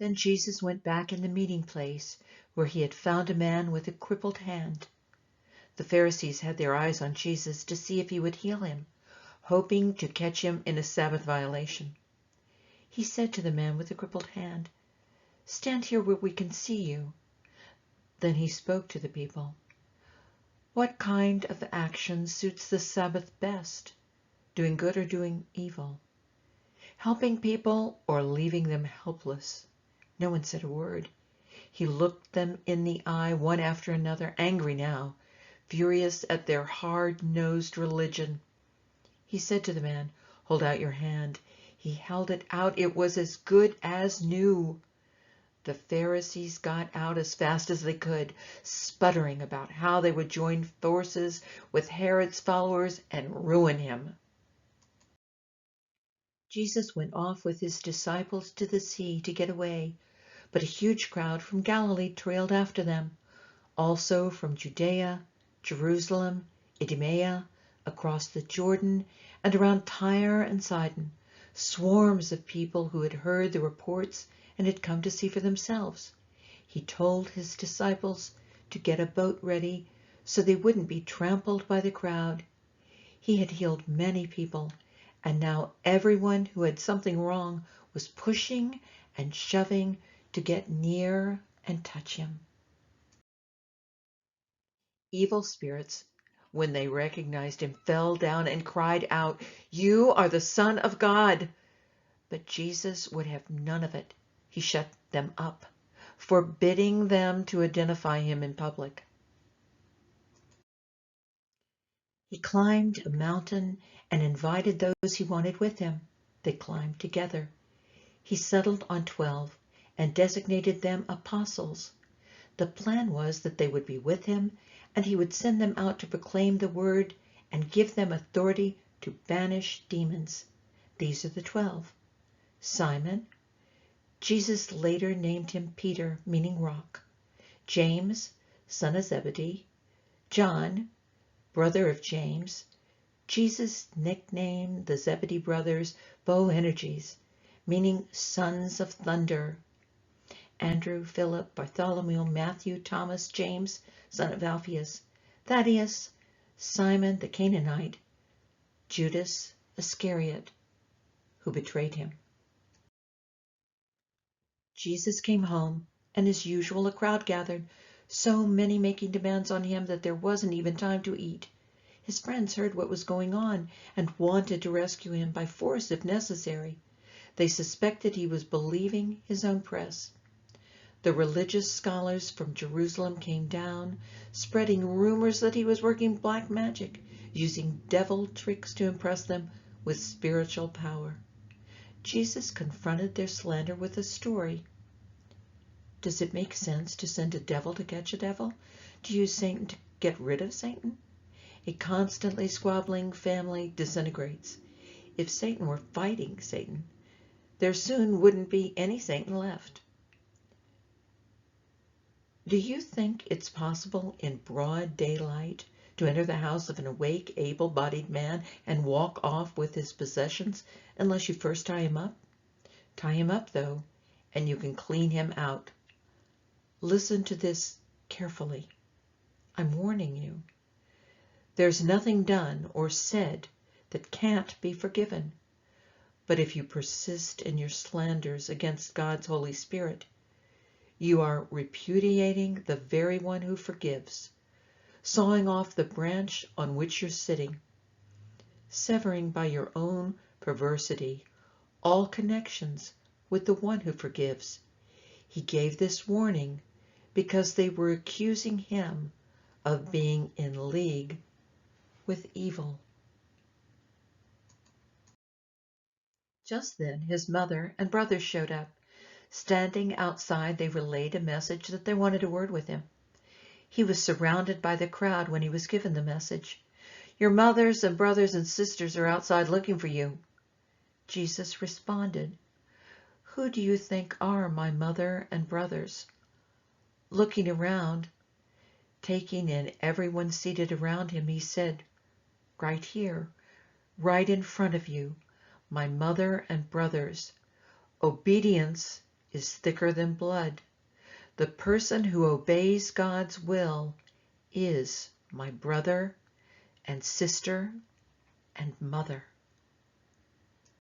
Then Jesus went back in the meeting place where he had found a man with a crippled hand. The Pharisees had their eyes on Jesus to see if he would heal him, hoping to catch him in a Sabbath violation. He said to the man with the crippled hand, "Stand here where we can see you." Then he spoke to the people. "What kind of action suits the Sabbath best? Doing good or doing evil? Helping people or leaving them helpless?" No one said a word. He looked them in the eye one after another, angry now, furious at their hard-nosed religion. He said to the man, "Hold out your hand." He held it out. It was as good as new. The Pharisees got out as fast as they could, sputtering about how they would join forces with Herod's followers and ruin him. Jesus went off with his disciples to the sea to get away, but a huge crowd from Galilee trailed after them, also from Judea, Jerusalem, Idumea, across the Jordan, and around Tyre and Sidon, swarms of people who had heard the reports and had come to see for themselves. He told his disciples to get a boat ready so they wouldn't be trampled by the crowd. He had healed many people, and now everyone who had something wrong was pushing and shoving to get near and touch him. Evil spirits, when they recognized him, fell down and cried out, "You are the Son of God!" But Jesus would have none of it. He shut them up, forbidding them to identify him in public. He climbed a mountain and invited those he wanted with him. They climbed together. He settled on 12 and designated them apostles. The plan was that they would be with him, and he would send them out to proclaim the word and give them authority to banish demons. These are the 12. Simon, Jesus later named him Peter, meaning rock. James, son of Zebedee. John, brother of James. Jesus nicknamed the Zebedee brothers Boanerges, meaning sons of thunder. Andrew, Philip, Bartholomew, Matthew, Thomas, James, son of Alphaeus, Thaddaeus, Simon the Canaanite, Judas Iscariot, who betrayed him. Jesus came home, and as usual a crowd gathered, so many making demands on him that there wasn't even time to eat. His friends heard what was going on and wanted to rescue him by force if necessary. They suspected he was believing his own press. The religious scholars from Jerusalem came down, spreading rumors that he was working black magic, using devil tricks to impress them with spiritual power. Jesus confronted their slander with a story. Does it make sense to send a devil to catch a devil? To use Satan to get rid of Satan? A constantly squabbling family disintegrates. If Satan were fighting Satan, there soon wouldn't be any Satan left. Do you think it's possible in broad daylight to enter the house of an awake, able-bodied man and walk off with his possessions unless you first tie him up? Tie him up, though, and you can clean him out. Listen to this carefully. I'm warning you. There's nothing done or said that can't be forgiven. But if you persist in your slanders against God's Holy Spirit, you are repudiating the very one who forgives, sawing off the branch on which you're sitting, severing by your own perversity all connections with the one who forgives. He gave this warning because they were accusing him of being in league with evil. Just then his mother and brothers showed up. Standing outside, they relayed a message that they wanted a word with him. He was surrounded by the crowd when he was given the message. Your mothers and brothers and sisters are outside looking for you. Jesus responded, Who do you think are my mother and brothers? Looking around, taking in everyone seated around him, he said, Right here, right in front of you, my mother and brothers. Obedience is thicker than blood. The person who obeys God's will is my brother and sister and mother.